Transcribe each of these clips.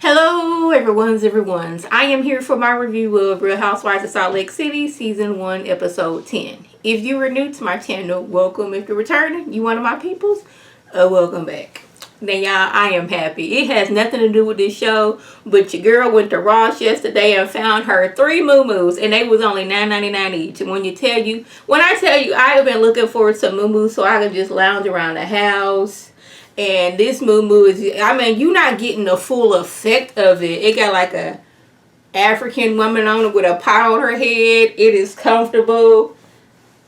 Hello everyone's. I am here for my review of Real Housewives of Salt Lake City Season 1 Episode 10. If you are new to my channel, welcome. If you're returning, you one of my peoples, welcome back. Now y'all, I am happy. It has nothing to do with this show, but your girl went to Ross yesterday and found her 3 moo-moos, and they was only $9.99 each. And when I tell you I have been looking forward to moo-moos so I can just lounge around the house. And this moo-moo is, you're not getting the full effect of it. It got like a African woman on it with a pot on her head. It is comfortable.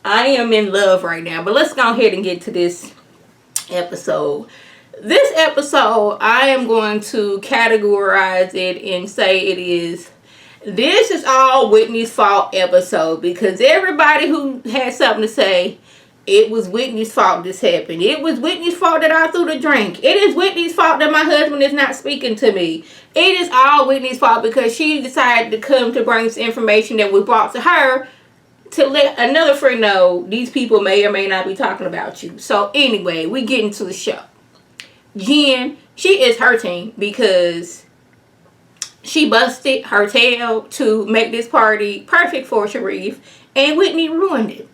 I am in love right now. But let's go ahead and get to this episode. This episode, I am going to categorize it and say this is all Whitney's fault episode. Because everybody who had something to say, it was Whitney's fault this happened. It was Whitney's fault that I threw the drink. It is Whitney's fault that my husband is not speaking to me. It is all Whitney's fault because she decided to come to bring some information that was brought to her to let another friend know these people may or may not be talking about you. So anyway, we get into the show. Jen, she is hurting because she busted her tail to make this party perfect for Shariff, and Whitney ruined it.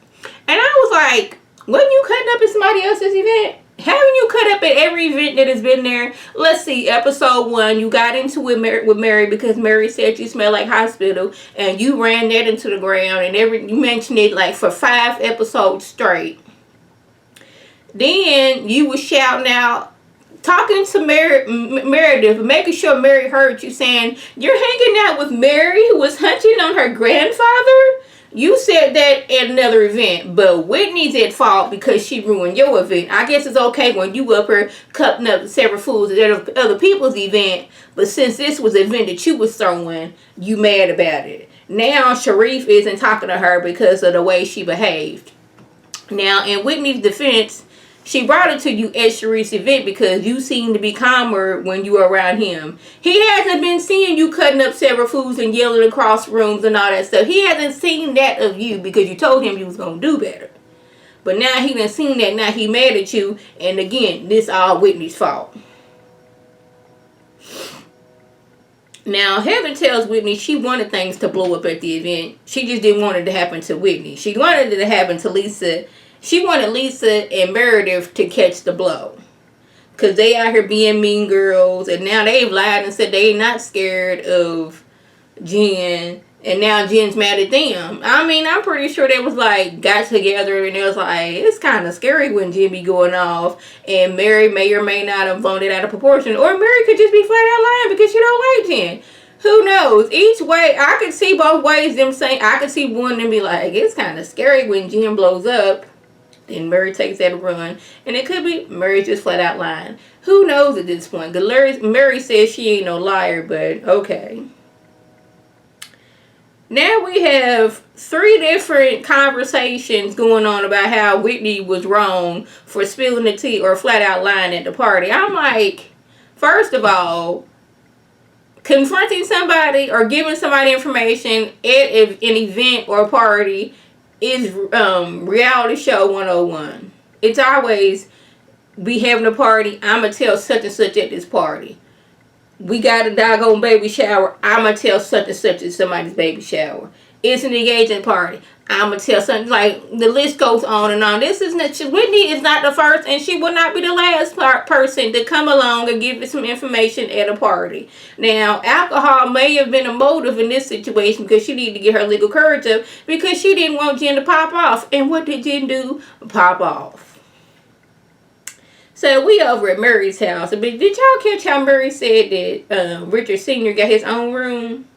And I was like, wasn't you cutting up at somebody else's event? Haven't you cut up at every event that has been there? Let's see, episode 1, you got into it with Mary because Mary said you smell like hospital, and you ran that into the ground, and you mentioned it like for 5 episodes straight. Then you was shouting out, talking to Meredith, making sure Mary heard you saying, you're hanging out with Mary who was hunting on her grandfather? You said that at another event, but Whitney's at fault because she ruined your event. I guess it's okay when you up here cutting up several foods at other people's event, but since this was an event that you was throwing, you mad about it. Now Shariff isn't talking to her because of the way she behaved. Now, in Whitney's defense, she brought it to you at Shariff's event because you seem to be calmer when you were around him. He hasn't been seeing you cutting up several foods and yelling across rooms and all that stuff. He hasn't seen that of you because you told him you was going to do better. But now he done seen that. Now he mad at you. And again, this all Whitney's fault. Now, Heaven tells Whitney she wanted things to blow up at the event. She just didn't want it to happen to Whitney. She wanted it to happen to Lisa. She wanted Lisa and Meredith to catch the blow. Because they out here being mean girls. And now they've lied and said they not scared of Jen. And now Jen's mad at them. I'm pretty sure they was like, got together and it was like, it's kind of scary when Jen be going off. And Mary may or may not have blown it out of proportion. Or Mary could just be flat out lying because she don't like Jen. Who knows? Each way, I could see both ways them saying, I could see one of them be like, it's kind of scary when Jen blows up. Then Mary takes that run. And it could be Mary just flat out lying. Who knows at this point? Mary says she ain't no liar, but okay. Now we have 3 different conversations going on about how Whitney was wrong for spilling the tea or flat out lying at the party. I'm like, first of all, confronting somebody or giving somebody information at an event or a party is reality show 101. It's always, we having a party, I'ma tell such and such at this party. We got a doggone baby shower, I'ma tell such and such at somebody's baby shower. It's an engagement party, I'ma tell something. Like, the list goes on and on. Whitney is not the first, and she will not be the last person to come along and give some information at a party. Now, alcohol may have been a motive in this situation because she needed to get her legal courage up because she didn't want Jen to pop off. And what did Jen do? Pop off. So we over at Murray's house. But did y'all catch how Murray said that Richard Sr. got his own room?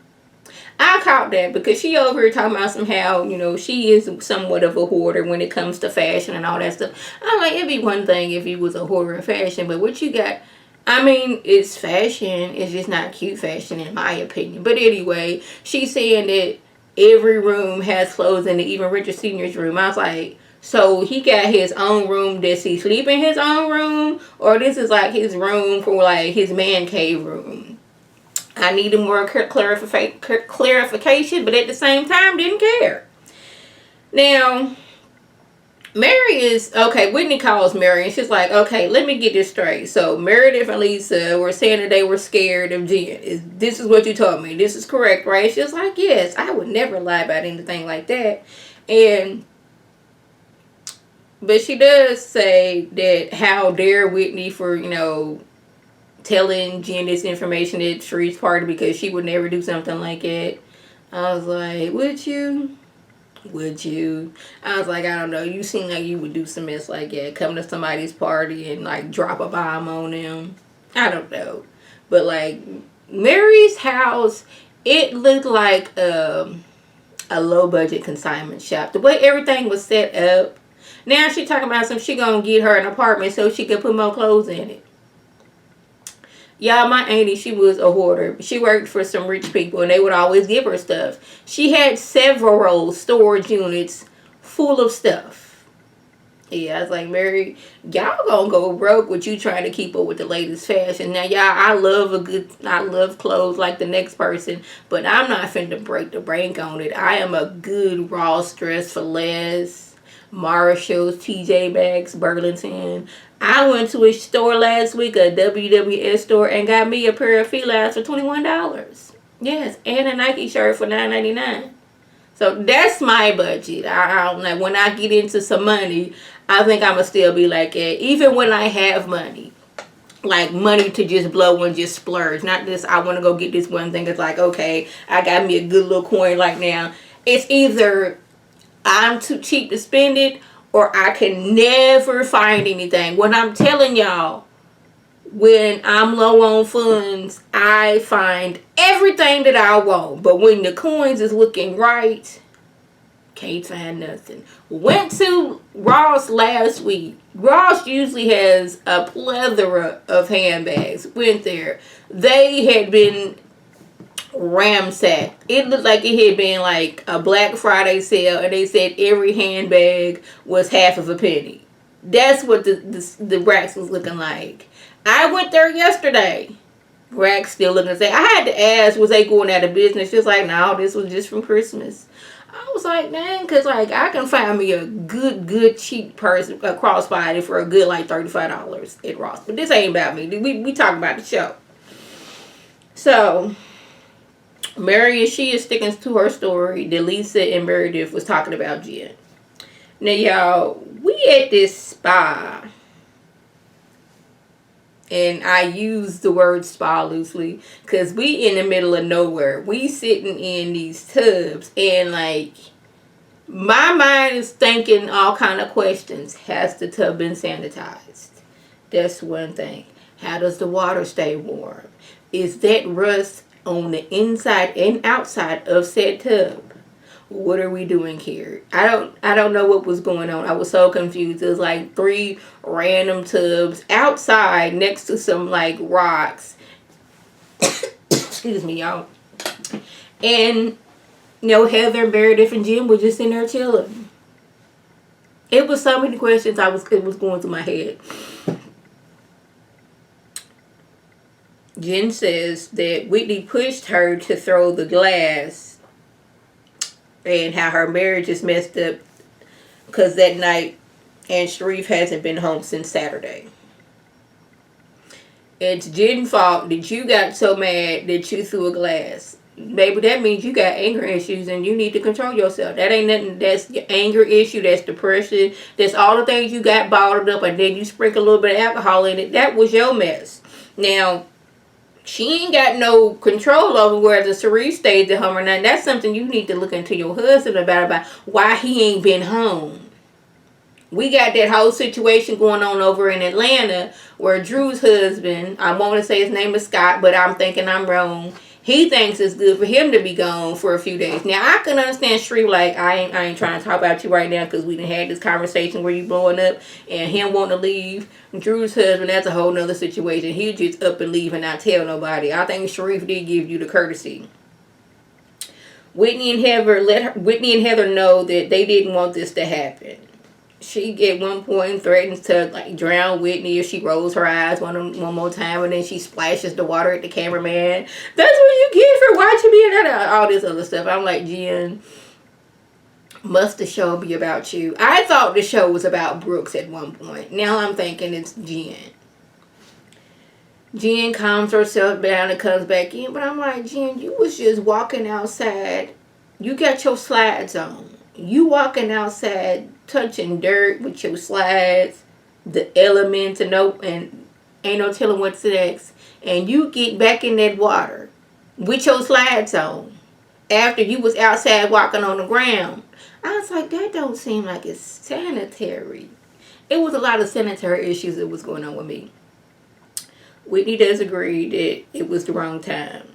I caught that because she over here talking about somehow, she is somewhat of a hoarder when it comes to fashion and all that stuff. I'm like, it'd be one thing if he was a hoarder of fashion, but what you got, it's fashion. It's just not cute fashion in my opinion. But anyway, she's saying that every room has clothes in it, even Richard Sr.'s room. I was like, so he got his own room. Does he sleep in his own room? Or this is like his room for like his man cave room? I needed more clarification, but at the same time, didn't care. Now, Mary is okay. Whitney calls Mary and she's like, okay, let me get this straight. So Meredith and Lisa were saying that they were scared of Jen. This is what you told me. This is correct, right? She's like, yes, I would never lie about anything like that. And but she does say that how dare Whitney for, telling Jen this information at Shariff's party because she would never do something like it. I was like, would you? Would you? I was like, I don't know. You seem like you would do some mess like that. Come to somebody's party and like drop a bomb on them. I don't know. But like Mary's house, it looked like a low budget consignment shop. The way everything was set up. Now she talking about she gonna get her an apartment so she can put more clothes in it. Y'all, my auntie, she was a hoarder. She worked for some rich people and they would always give her stuff. She had several storage units full of stuff. Yeah, I was like, Mary, y'all gonna go broke with you trying to keep up with the latest fashion. Now, y'all, I love clothes like the next person, but I'm not finna break the bank on it. I am a good Ross dress for less. Marshalls, TJ Maxx, Burlington. I went to a store last week, a WWS store, and got me a pair of felines for $21. Yes, and a Nike shirt for $9.99. So that's my budget. I don't know. When I get into some money, I think I'm going to still be like that. Even when I have money. Like money to just blow and just splurge. Not this, I want to go get this one thing. It's like, okay, I got me a good little coin like now. It's either I'm too cheap to spend it, or I can never find anything. When I'm telling y'all, when I'm low on funds, I find everything that I want. But when the coins is looking right, can't find nothing. Went to Ross last week. Ross usually has a plethora of handbags. Went there. They had been ransacked. It looked like it had been like a Black Friday sale, and they said every handbag was half of a penny. That's what the racks was looking like. I went there yesterday. Racks still looking the same. I had to ask, was they going out of business? Just like, no, this was just from Christmas. I was like, dang, because like I can find me a good cheap person, a crossbody for a good like $35 at Ross. But this ain't about me. We talking about the show. So Mary, she is sticking to her story that Lisa and Meredith was talking about Jen. Now, y'all, we at this spa. And I use the word spa loosely because we in the middle of nowhere. We sitting in these tubs and like my mind is thinking all kind of questions. Has the tub been sanitized? That's one thing. How does the water stay warm? Is that rust on the inside and outside of said tub? What are we doing here? I don't know what was going on. I was so confused. It was like 3 random tubs outside next to some like rocks. Excuse me, y'all. And Heather, Meredith, and Jim were just in there chilling. It was so many questions it was going through my head. Jen says that Whitney pushed her to throw the glass, and how her marriage is messed up because that night and Shariff hasn't been home since Saturday. It's Jen's fault that you got so mad that you threw a glass. Baby, that means you got anger issues and you need to control yourself. That ain't nothing. That's your anger issue. That's depression. That's all the things you got bottled up, and then you sprinkle a little bit of alcohol in it. That was your mess. Now, she ain't got no control over whether Shariff stays at home or not. That's something you need to look into your husband about why he ain't been home. We got that whole situation going on over in Atlanta where Drew's husband, I want to say his name is Scott, but I'm thinking I'm wrong. He thinks it's good for him to be gone for a few days. Now, I can understand Shariff, like, I ain't trying to talk about you right now because we done had this conversation where you blowing up and him wanting to leave. Drew's husband, that's a whole nother situation. He'll just up and leave and not tell nobody. I think Shariff did give you the courtesy. Whitney and Heather know that they didn't want this to happen. She at one point threatens to like drown Whitney if she rolls her eyes one more time, and then she splashes the water at the cameraman. That's what you get for watching me and all this other stuff. I'm like, Jen, Must the show be about you? I thought the show was about Brooks at one point. Now I'm thinking it's Jen. Jen calms herself down and comes back in. But I'm like, Jen, you was just walking outside. You got your slides on. You walking outside touching dirt with your slides, the elements, and ain't no telling what's next. And you get back in that water with your slides on after you was outside walking on the ground. I was like, that don't seem like it's sanitary. It was a lot of sanitary issues that was going on with me. Whitney does agree that it was the wrong time.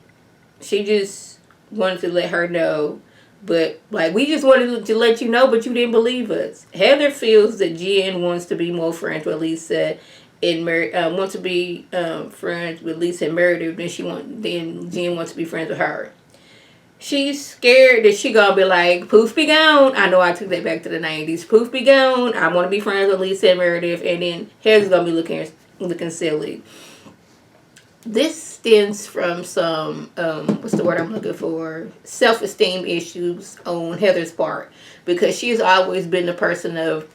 She just wanted to let her know. But, like, we just wanted to let you know, but you didn't believe us. Heather feels that Jen wants to be more friends with Lisa and wants to be friends with Lisa and Meredith then Jen wants to be friends with her. She's scared that she gonna be like, poof be gone. I know I took that back to the 90s. Poof be gone. I want to be friends with Lisa and Meredith. And then Heather's gonna be looking silly. This stems from some, what's the word I'm looking for? Self-esteem issues on Heather's part. Because she's always been the person of,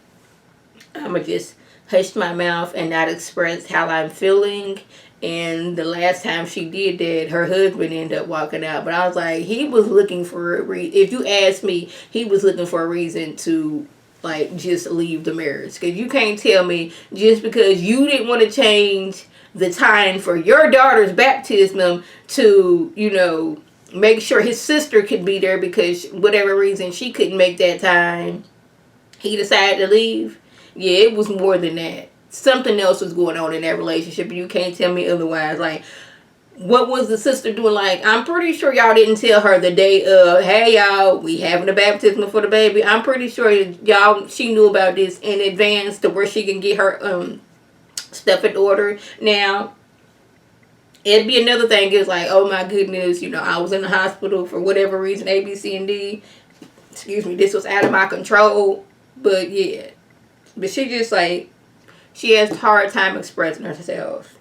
I'm going to just hush my mouth and not express how I'm feeling. And the last time she did that, her husband ended up walking out. But I was like, he was looking for a reason. If you ask me, he was looking for a reason to, like, just leave the marriage. Because you can't tell me just because you didn't want to change the time for your daughter's baptism to, make sure his sister could be there because whatever reason she couldn't make that time, he decided to leave. Yeah, it was more than that. Something else was going on in that relationship, and you can't tell me otherwise. Like, what was the sister doing? Like, I'm pretty sure y'all didn't tell her the day of, hey, y'all, we having a baptism for the baby. I'm pretty sure she knew about this in advance to where she can get her stuff in order. Now, it'd be another thing. It's like, oh my goodness, I was in the hospital for whatever reason, A, B, C, and D. Excuse me, this was out of my control. But yeah, but she just like, she has a hard time expressing herself.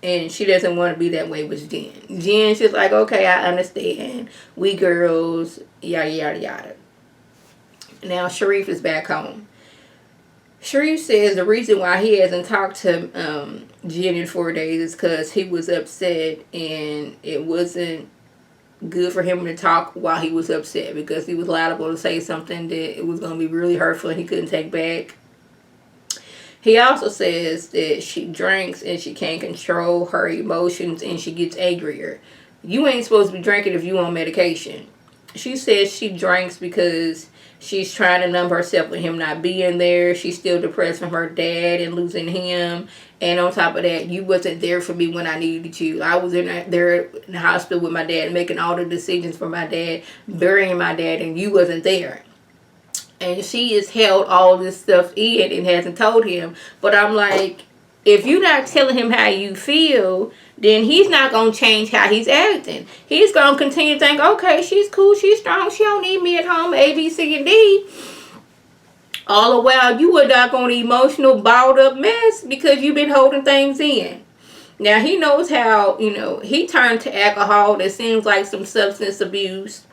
And she doesn't want to be that way with Jen. Jen's just like, okay, I understand. We girls, yada, yada, yada. Now, Shariff is back home. Shariff says the reason why he hasn't talked to Jen in 4 days is because he was upset and it wasn't good for him to talk while he was upset because he was liable to say something that it was going to be really hurtful and he couldn't take back. He also says that she drinks and she can't control her emotions and she gets angrier. You ain't supposed to be drinking if you on medication. She says she drinks because she's trying to numb herself with him not being there. She's still depressed from her dad and losing him. And on top of that, you wasn't there for me when I needed you. I was there in the hospital with my dad, making all the decisions for my dad, burying my dad, and you wasn't there. And she has held all this stuff in and hasn't told him. But I'm like, if you're not telling him how you feel, then he's not going to change how he's acting. He's going to continue to think, okay, she's cool, she's strong, she don't need me at home, A, B, C, and D. All the while, you were not on an emotional, balled up mess because you've been holding things in. Now, he knows how, he turned to alcohol. That seems like some substance abuse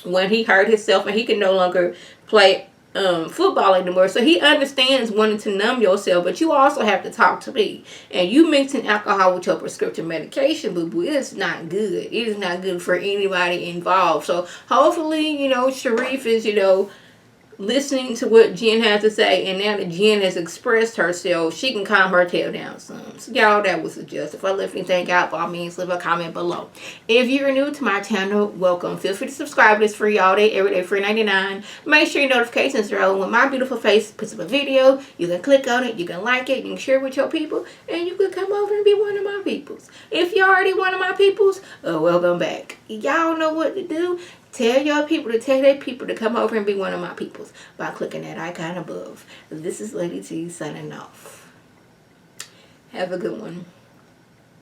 when he hurt himself and he can no longer play football anymore. So he understands wanting to numb yourself, but you also have to talk to me. And you mixing alcohol with your prescription medication, boo-boo, it's not good. It is not good for anybody involved. So hopefully, Shariff is, listening to what Jen has to say, and now that Jen has expressed herself, she can calm her tail down some. So y'all, that was suggested. If I left anything out, by all means, leave a comment below. If you're new to my channel, welcome. Feel free to subscribe. It's free all day, every day, free 99. Make sure your notifications are on. When my beautiful face puts up a video, you can click on it, you can like it, you can share it with your people, and you can come over and be one of my peoples. If you're already one of my peoples, welcome back. Y'all know what to do. Tell your people to tell their people to come over and be one of my peoples by clicking that icon above. This is Lady T signing off. Have a good one.